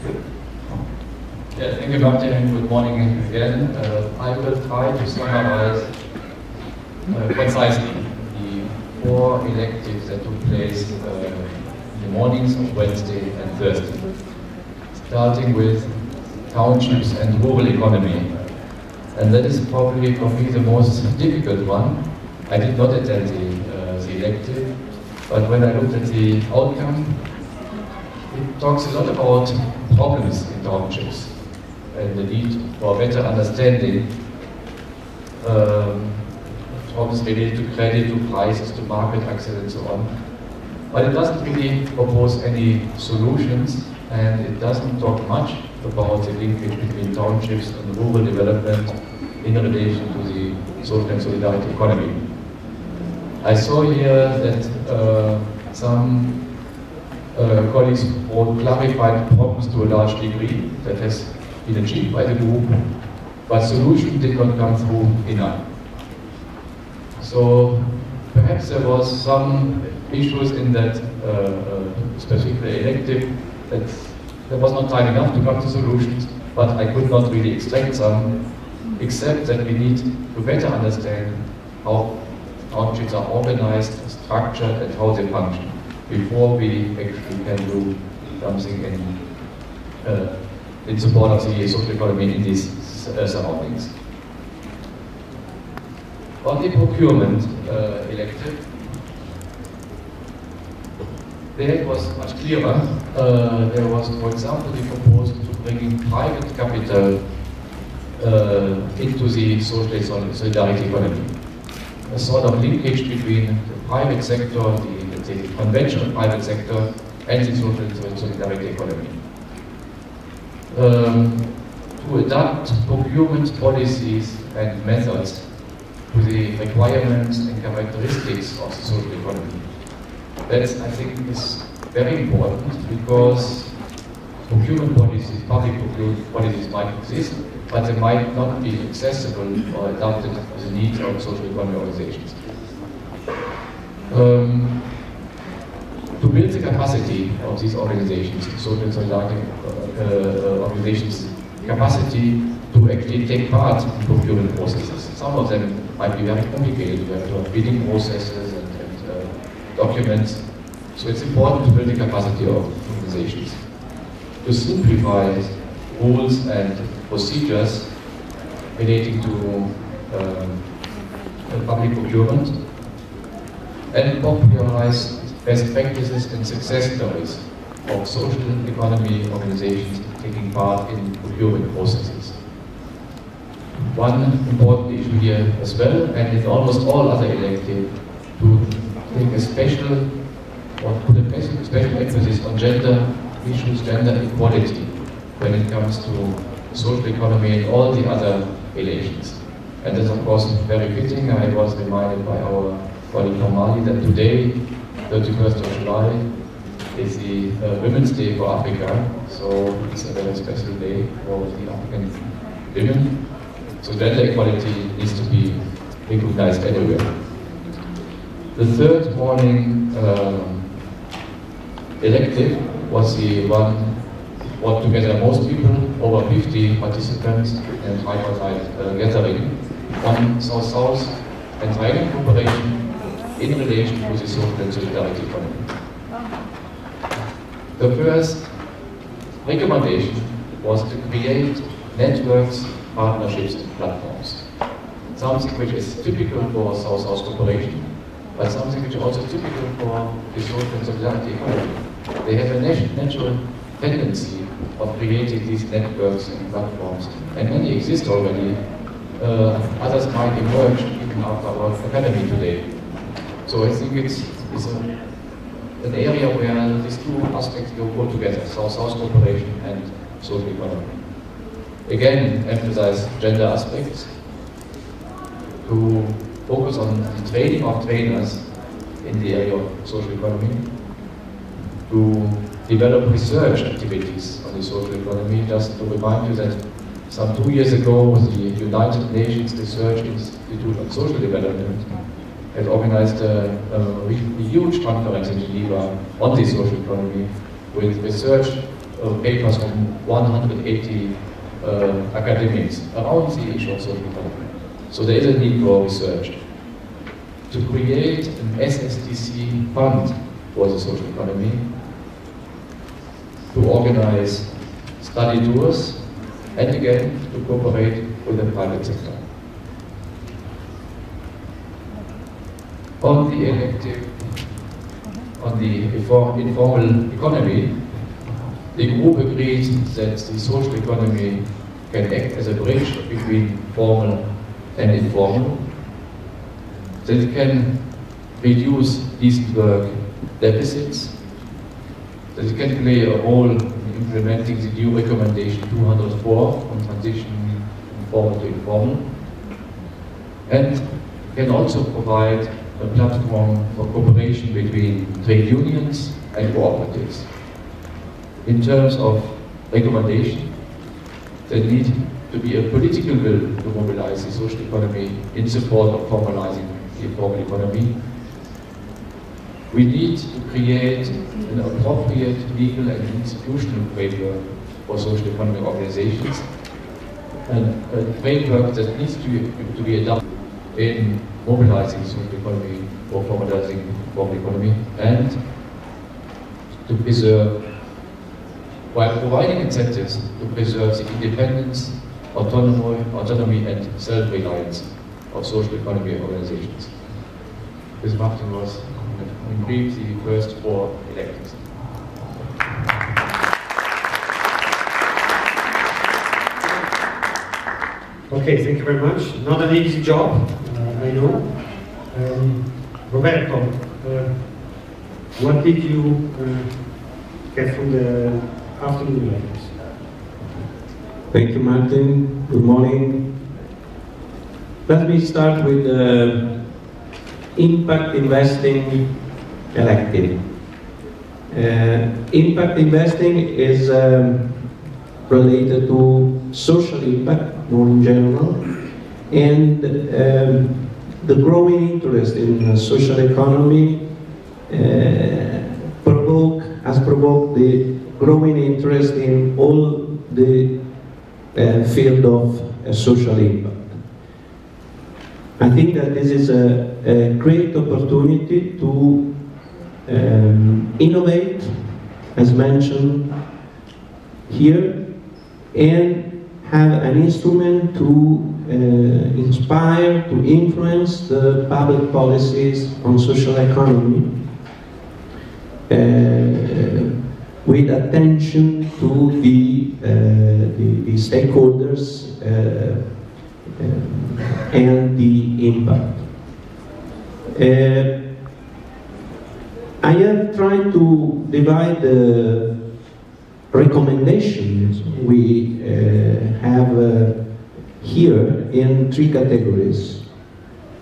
Yeah, thank you, Martin, and good morning again. I will try to summarize concisely the 4 electives that took place in the mornings of Wednesday and Thursday, starting with townships and rural economy. And that is probably for me the most difficult one. I did not attend the elective, but when I looked at the outcome, it talks a lot about problems in townships and the need for better understanding, problems related to credit, to prices, to market access and so on. But it doesn't really propose any solutions, and it doesn't talk much about the linkage between townships and rural development in relation to the social and solidarity economy. I saw here that some colleagues wrote clarified problems to a large degree that has been achieved by the group, but solutions did not come through enough. So perhaps there was some issues in that specific elective that there was not time enough to come to solutions, but I could not really extract some, except that we need to better understand how townships are organized, structured, and how they function before we actually can do something in support of the social economy in these surroundings. On the procurement elective, there it was much clearer. There was, for example, the proposal to bring in private capital into the social and solidarity economy. A sort of linkage between the private sector, the conventional private sector, and the social and solidarity economy. To adapt procurement policies and methods to the requirements and characteristics of the social economy. That, I think, is very important, because procurement policies, public procurement policies might exist, but they might not be accessible or adapted to the needs of social economy organizations. To build the capacity of these organizations, social and solidarity organizations, capacity to actually take part in procurement processes. Some of them might be very complicated. You have to have bidding processes and documents. So it's important to build the capacity of organizations. To simplify rules and procedures relating to public procurement, and popularize best practices and success stories of social economy organizations taking part in procurement processes. One important issue here as well, and in almost all other electives, to take a special or put a special emphasis on gender issues, gender equality, when it comes to social economy and all the other relations. And that's of course very fitting. I was reminded by our colleague Normali that today, 31st of July, is the Women's Day for Africa, so it's a very special day for the African women. So gender equality needs to be recognized everywhere. The third morning elective was the one brought together most people, over 50 participants, and tripartite gathering on South-South and Rhine cooperation in relation to the social and solidarity economy. The first recommendation was to create networks, partnerships, and platforms. Something which is typical for South-South cooperation, but something which is also typical for the social and solidarity economy. They have a natural tendency of creating these networks and platforms, and many exist already. Others might emerge even after our academy today. So I think it's an area where these two aspects go together, South-South cooperation and social economy. Again, emphasize gender aspects, to focus on the training of trainers in the area of social economy, to develop research activities on the social economy. Just to remind you that some 2 years ago, the United Nations Research Institute on Social Development had organized a huge conference in Geneva on the social economy with research papers from 180 academics around the issue of social economy. So there is a need for research. To create an SSDC fund for the social economy, to organize study tours, and again, to cooperate with the private sector. On the informal economy, the group agreed that the social economy can act as a bridge between formal and informal, that it can reduce decent work deficits, that it can play a role in implementing the new recommendation 204 on transition from formal to informal, and can also provide a platform for cooperation between trade unions and cooperatives. In terms of recommendation, there needs to be a political will to mobilize the social economy in support of formalizing the informal economy. We need to create an appropriate legal and institutional framework for social economic organizations, and a framework that needs to be adopted in mobilizing the social economy or formalizing the formal economy, and to preserve, while providing incentives, to preserve the independence, autonomy and self-reliance of social economy organizations. This Martin was, in brief, the first 4 electives. Okay, thank you very much. Not an easy job, I know. Roberto, what did you get from the afternoon electives? Thank you, Martin. Good morning. Let me start with the impact investing elective. Impact investing is related to social impact, more in general, and the growing interest in social economy has provoked the growing interest in all the field of social impact. I think that this is a great opportunity to innovate, as mentioned here, and have an instrument to inspire, to influence the public policies on social economy with attention to the stakeholders and the impact. I have tried to divide the recommendations we have here in 3 categories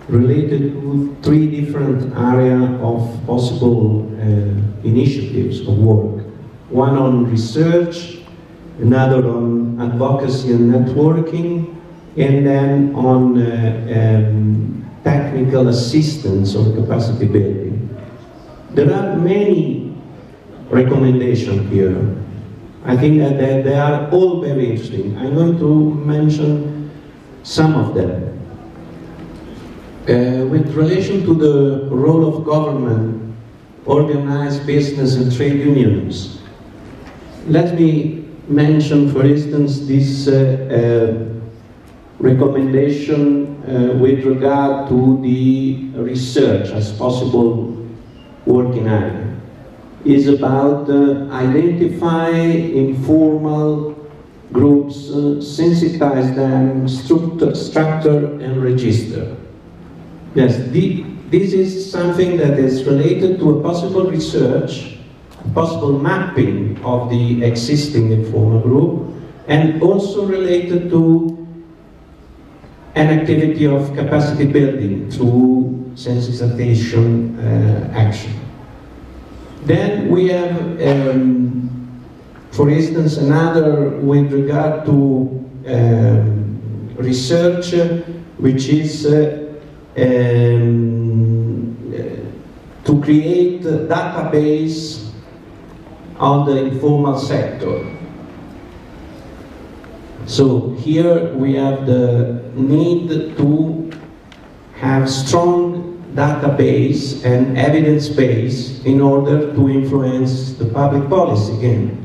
related to 3 different areas of possible initiatives of work. One on research, another on advocacy and networking, and then on technical assistance or capacity building. There are many recommendations here. I think that they are all very interesting. I'm going to mention some of them. With relation to the role of government, organized business and trade unions, let me mention, for instance, this recommendation with regard to the research as possible working area. Is about identify informal groups, sensitize them, structure and register. Yes, this is something that is related to a possible research, a possible mapping of the existing informal group, and also related to an activity of capacity building through sensitization action. Then we have, for instance, another with regard to research, which is to create a database on the informal sector. So here we have the need to have strong database and evidence base in order to influence the public policy again.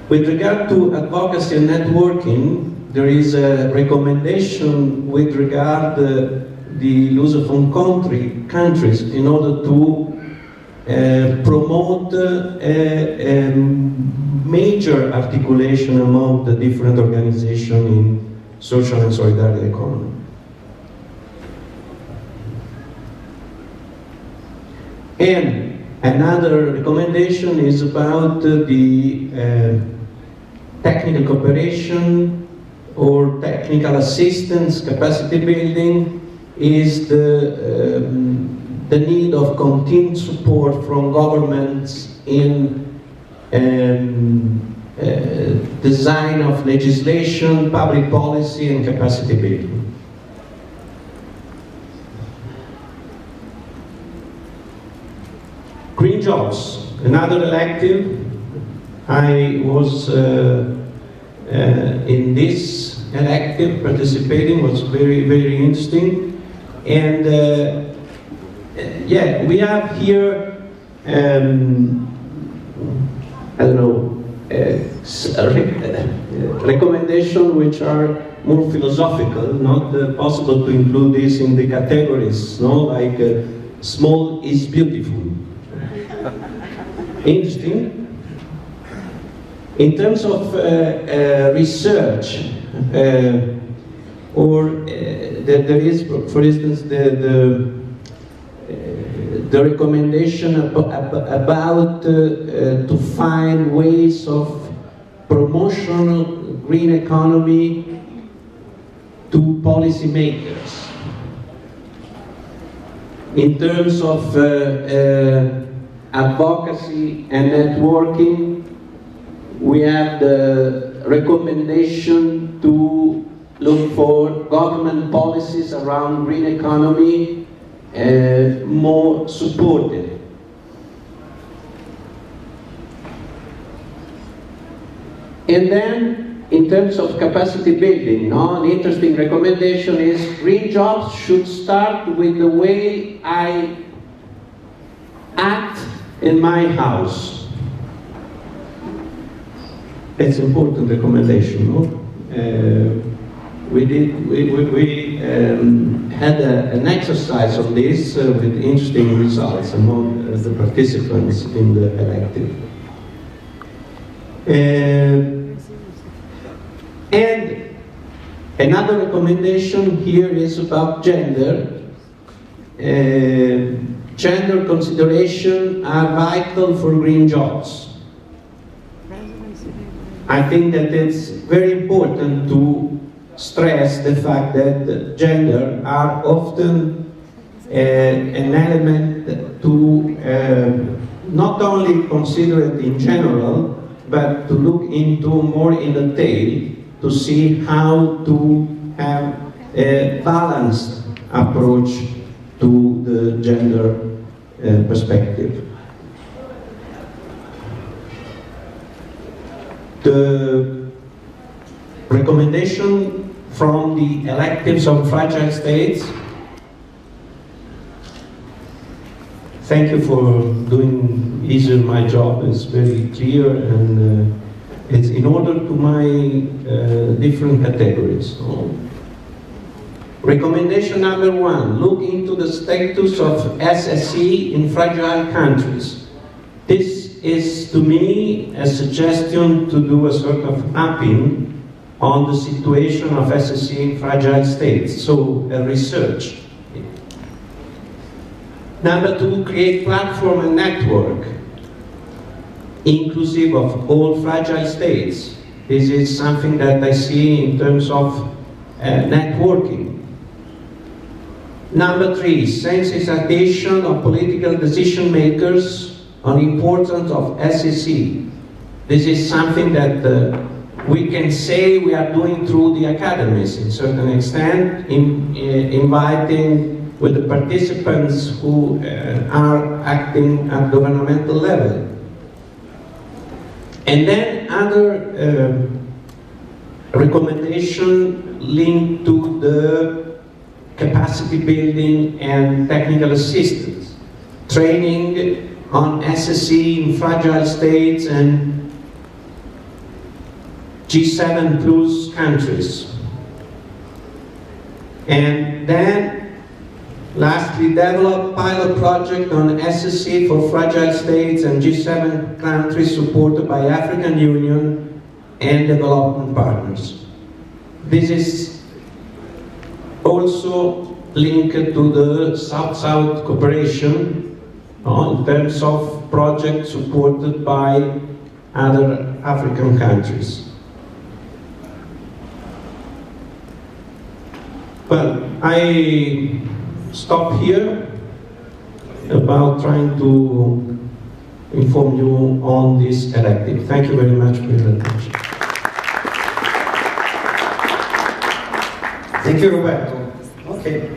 With regard to advocacy and networking, there is a recommendation with regard the Lusophone countries in order to promote a major articulation among the different organizations in social and solidarity economy. And another recommendation is about the technical cooperation or technical assistance, capacity building, is the need of continued support from governments in design of legislation, public policy, and capacity building. Green jobs, another elective. I was in this elective participating, was very, very interesting. And yeah, we have here, I don't know, recommendations which are more philosophical, not possible to include this in the categories, no? Like small is beautiful. Interesting. In terms of research, there is, for instance, the recommendation about to find ways of promotional green economy to policymakers. In terms of advocacy and networking, we have the recommendation to look for government policies around green economy more supported. And then, in terms of capacity building, an interesting recommendation is green jobs should start with the way I act in my house. It's an important recommendation, no? We had an exercise on this with interesting results among the participants in the elective. And another recommendation here is about gender. Gender considerations are vital for green jobs. I think that it's very important to stress the fact that gender are often an element to not only consider it in general, but to look into more in detail to see how to have a balanced approach to the gender perspective. The recommendation from the electives on fragile states. Thank you for doing easier my job. It's very clear and it's in order to my different categories. Recommendation number 1, look into the status of SSE in fragile countries. This is to me a suggestion to do a sort of mapping on the situation of SSE in fragile states, so a research. Number 2, create platform and network, inclusive of all fragile states. This is something that I see in terms of networking. Number 3, sensitization of political decision makers on the importance of SSE. This is something that we can say we are doing through the academies, in certain extent, inviting with the participants who are acting at governmental level. And then other recommendation linked to the capacity building and technical assistance, training on SSE in fragile states and G7 plus countries. And then, lastly, develop pilot project on SSE for fragile states and G7 countries supported by African Union and development partners. This is also linked to the South-South cooperation in terms of projects supported by other African countries. Well, I stop here about trying to inform you on this elective. Thank you very much for your attention. Thank you, Roberto. Okay.